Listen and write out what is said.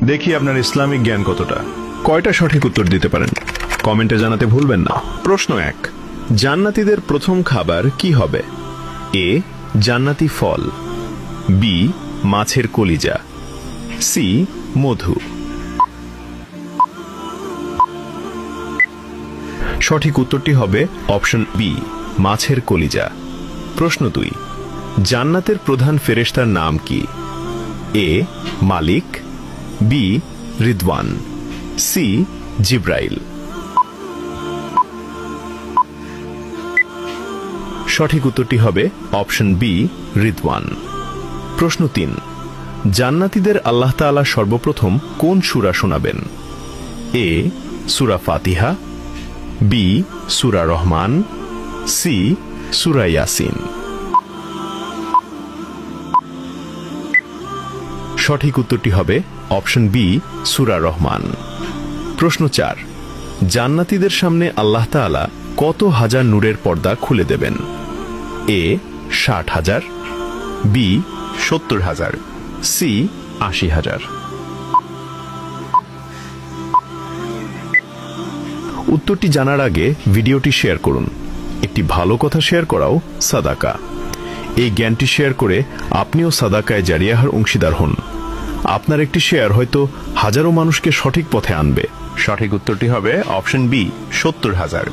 দেখি আপনার ইসলামিক জ্ঞান কতটা। কয়টা সঠিক উত্তর দিতে পারেন কমেন্টে জানাতে ভুলবেন না। প্রশ্ন 1, জান্নাতীদের প্রথম খাবার কি হবে? এ, জান্নাতি ফল, বি, মাছের কলিজা, সি, মধু। সঠিক উত্তরটি হবে অপশন বি, মাছের কলিজা। প্রশ্ন 2, জান্নাতের প্রধান ফেরেশতার নাম কি? এ, মালিক, বি, রিদওয়ান, সি, জিব্রাইল। সঠিক উত্তরটি হবে অপশন বি, রিদওয়ান। প্রশ্ন 3, জান্নাতীদের আল্লাহ তাআলা সর্বপ্রথম কোন সূরা শোনাবেন? এ, সূরা ফাতিহা, বি, সূরা রহমান, সি, সূরা ইয়াসিন। সঠিক উত্তরটি হবে অপশন বি, সূরা রহমান। প্রশ্ন 4, জান্নাতীদের সামনে আল্লাহ তাআলা কত হাজার নূরের পর্দা খুলে দেবেন? এ, 60,000, বি, 70,000, সি, 80,000। উত্তরটি জানার আগে ভিডিওটি শেয়ার করুন। একটি ভালো কথা শেয়ার করাও সাদাকা। এই জ্ঞানটি শেয়ার করে আপনিও সাদাকায়ে জারিয়াহর অংশীদার হন। আপনার একটি শেয়ার হয়তো হাজারো মানুষকে সঠিক পথে আনবে। সঠিক উত্তরটি হবে অপশন বি, 70,000।